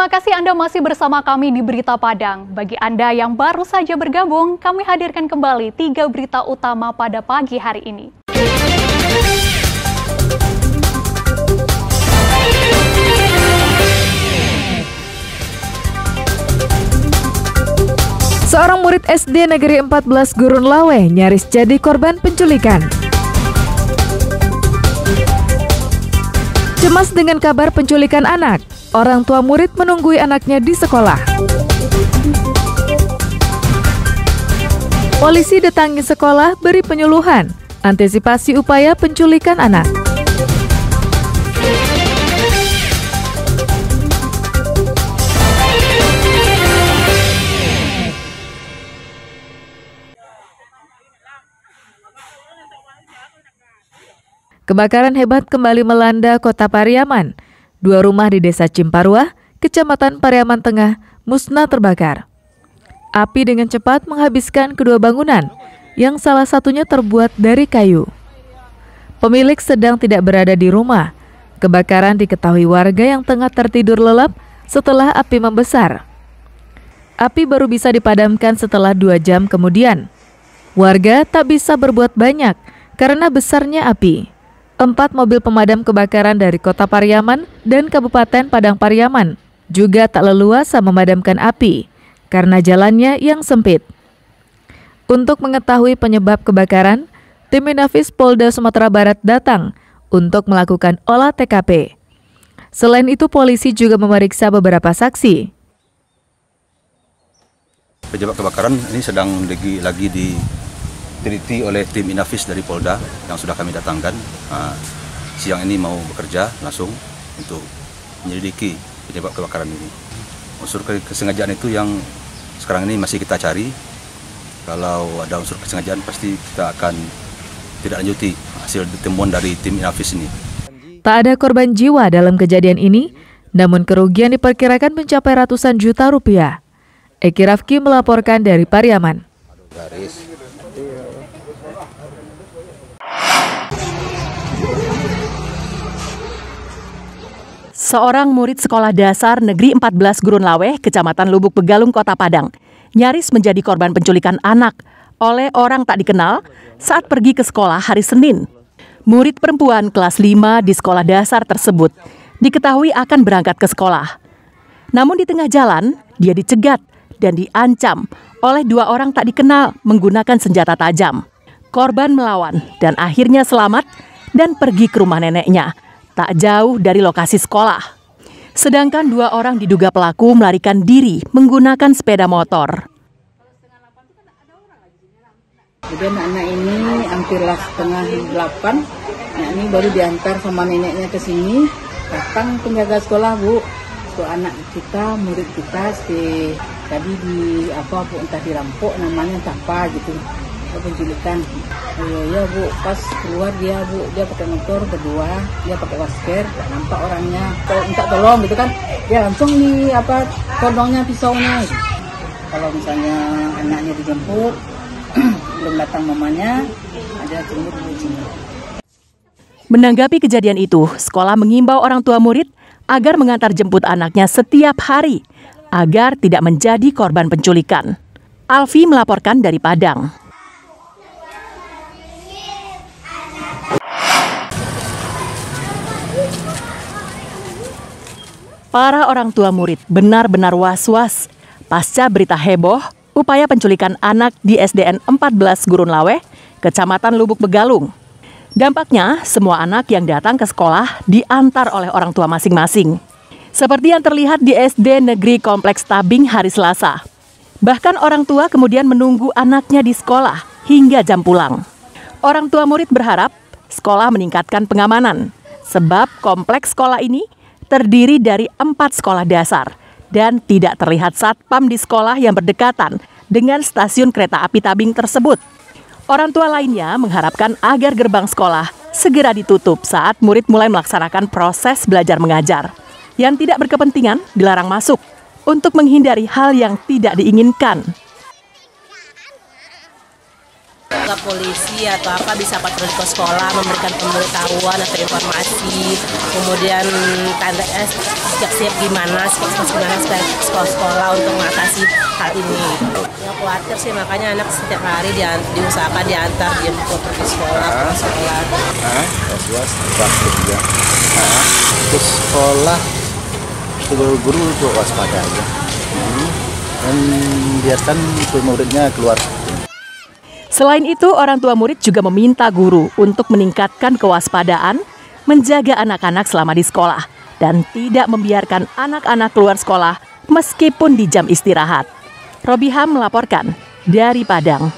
Terima kasih Anda masih bersama kami di Berita Padang. Bagi Anda yang baru saja bergabung, kami hadirkan kembali 3 berita utama pada pagi hari ini. Seorang murid SD Negeri 14 Gurun Lawe nyaris jadi korban penculikan. Cemas dengan kabar penculikan anak, orang tua murid menunggui anaknya di sekolah. Polisi datangi sekolah beri penyuluhan, antisipasi upaya penculikan anak. Kebakaran hebat kembali melanda Kota Pariaman. 2 rumah di Desa Cimparua, Kecamatan Pariaman Tengah, musnah terbakar. Api dengan cepat menghabiskan kedua bangunan, yang salah satunya terbuat dari kayu. Pemilik sedang tidak berada di rumah. Kebakaran diketahui warga yang tengah tertidur lelap setelah api membesar. Api baru bisa dipadamkan setelah 2 jam kemudian. Warga tak bisa berbuat banyak karena besarnya api. 4 mobil pemadam kebakaran dari Kota Pariaman dan Kabupaten Padang Pariaman juga tak leluasa memadamkan api karena jalannya yang sempit. Untuk mengetahui penyebab kebakaran, tim Inafis Polda Sumatera Barat datang untuk melakukan olah TKP. Selain itu, polisi juga memeriksa beberapa saksi. Penyebab kebakaran ini sedang lagi diteliti oleh tim Inafis dari Polda yang sudah kami datangkan. Siang ini mau bekerja langsung untuk menyelidiki penyebab kebakaran ini. Unsur kesengajaan itu yang sekarang ini masih kita cari. Kalau ada unsur kesengajaan pasti kita akan tidak lanjuti hasil temuan dari tim Inafis ini. Tak ada korban jiwa dalam kejadian ini, namun kerugian diperkirakan mencapai ratusan juta rupiah. Eki Rafki melaporkan dari Pariaman. Seorang murid sekolah dasar Negeri 14 Gurun Lawe, Kecamatan Lubuk Begalung, Kota Padang, nyaris menjadi korban penculikan anak oleh orang tak dikenal saat pergi ke sekolah hari Senin. Murid perempuan kelas 5 di sekolah dasar tersebut diketahui akan berangkat ke sekolah. Namun di tengah jalan, dia dicegat dan diancam oleh 2 orang tak dikenal menggunakan senjata tajam. Korban melawan dan akhirnya selamat dan pergi ke rumah neneknya, tak jauh dari lokasi sekolah. Sedangkan 2 orang diduga pelaku melarikan diri menggunakan sepeda motor. Jadi anak ini hampirlah setengah 8. Anak ini baru diantar sama neneknya ke sini. Datang penjaga sekolah, Bu. Itu anak kita, murid kita, tadi entah dirampok, namanya entah apa gitu. Penculikan. Iya Bu, pas keluar dia Bu, dia pakai motor berdua, dia pakai masker, tak nampak orangnya. Kalau minta tolong gitu kan, dia langsung kodongnya pisaunya. Kalau misalnya anaknya dijemput, belum datang mamanya, ada jemput Bu. Menanggapi kejadian itu, sekolah mengimbau orang tua murid agar mengantar jemput anaknya setiap hari agar tidak menjadi korban penculikan. Alfi melaporkan dari Padang. Para orang tua murid benar-benar was-was pasca berita heboh upaya penculikan anak di SDN 14 Gurun Lawe, Kecamatan Lubuk Begalung. Dampaknya, semua anak yang datang ke sekolah diantar oleh orang tua masing-masing. Seperti yang terlihat di SD Negeri Kompleks Tabing hari Selasa. Bahkan orang tua kemudian menunggu anaknya di sekolah hingga jam pulang. Orang tua murid berharap sekolah meningkatkan pengamanan, sebab kompleks sekolah ini terdiri dari 4 sekolah dasar dan tidak terlihat satpam di sekolah yang berdekatan dengan stasiun kereta api Tabing tersebut. Orang tua lainnya mengharapkan agar gerbang sekolah segera ditutup saat murid mulai melaksanakan proses belajar mengajar. Yang tidak berkepentingan dilarang masuk untuk menghindari hal yang tidak diinginkan. anggota polisi atau apa bisa patroli ke sekolah, memberikan pemberitahuan atau informasi, kemudian tanda siap gimana sekolah untuk mengatasi hal ini. Ya khawatir sih, makanya anak setiap hari diusahakan diantar jemput ke sekolah. Ke sekolah guru-guru untuk waspada aja. Dan biarkan muridnya keluar. Selain itu, orang tua murid juga meminta guru untuk meningkatkan kewaspadaan, menjaga anak-anak selama di sekolah, dan tidak membiarkan anak-anak keluar sekolah meskipun di jam istirahat. Robiham melaporkan dari Padang.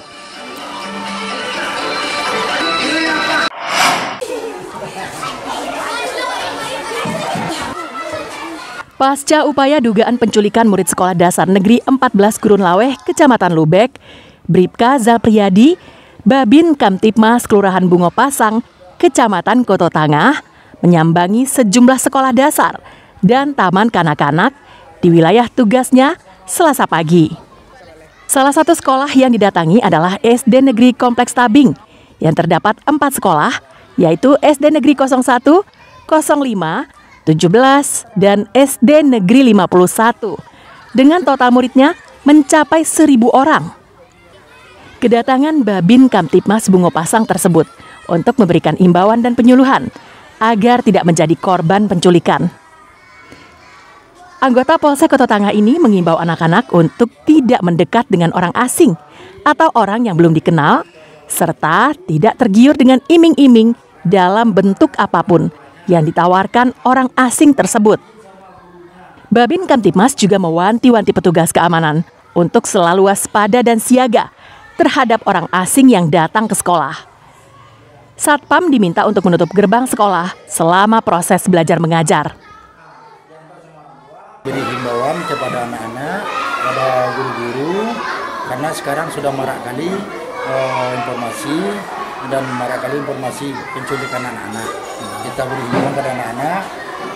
Pasca upaya dugaan penculikan murid sekolah dasar negeri 14 Gurun Laweh, Kecamatan Lubek, Bribka Zalpriyadi, Babin Kamtipmas Kelurahan Bungo Pasang, Kecamatan Koto Tangah, menyambangi sejumlah sekolah dasar dan taman kanak-kanak di wilayah tugasnya Selasa pagi. Salah satu sekolah yang didatangi adalah SD Negeri Kompleks Tabing yang terdapat 4 sekolah, yaitu SD Negeri 01, 05, 17, dan SD Negeri 51, dengan total muridnya mencapai 1.000 orang. Kedatangan Babin Kamtipmas Bungo Pasang tersebut untuk memberikan imbauan dan penyuluhan agar tidak menjadi korban penculikan. Anggota Polsek Koto Tangah ini mengimbau anak-anak untuk tidak mendekat dengan orang asing atau orang yang belum dikenal, serta tidak tergiur dengan iming-iming dalam bentuk apapun yang ditawarkan orang asing tersebut. Babin Kamtipmas juga mewanti-wanti petugas keamanan untuk selalu waspada dan siaga terhadap orang asing yang datang ke sekolah. Satpam diminta untuk menutup gerbang sekolah selama proses belajar mengajar. Beri himbauan kepada anak-anak, pada guru-guru, karena sekarang sudah marak kali informasi dan marak kali informasi penculikan anak-anak. Kita beri himbauan kepada anak-anak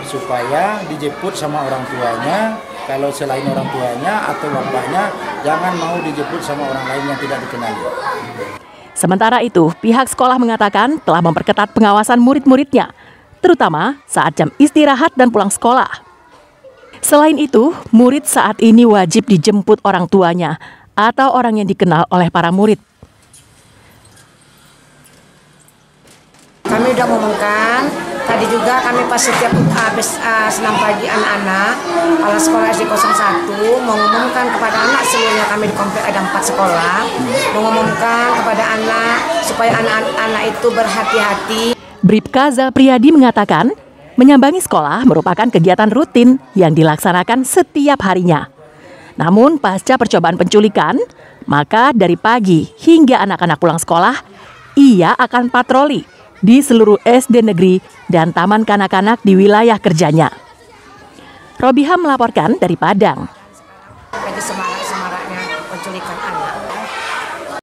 supaya dijemput sama orang tuanya. Kalau selain orang tuanya atau bapaknya, jangan mau dijemput sama orang lain yang tidak dikenali. Sementara itu, pihak sekolah mengatakan telah memperketat pengawasan murid-muridnya, terutama saat jam istirahat dan pulang sekolah. Selain itu, murid saat ini wajib dijemput orang tuanya atau orang yang dikenal oleh para murid. Kami sudah mengumumkan, tadi juga kami pas setiap habis senam pagi anak-anak, kepala sekolah SD 01 mengumumkan kepada anak seluruhnya, kami di komplek ada 4 sekolah, mengumumkan kepada anak supaya anak-anak itu berhati-hati. Bribka Zalpriyadi mengatakan, menyambangi sekolah merupakan kegiatan rutin yang dilaksanakan setiap harinya. Namun pasca percobaan penculikan, maka dari pagi hingga anak-anak pulang sekolah, ia akan patroli di seluruh SD negeri dan taman kanak-kanak di wilayah kerjanya. Robiham melaporkan dari Padang.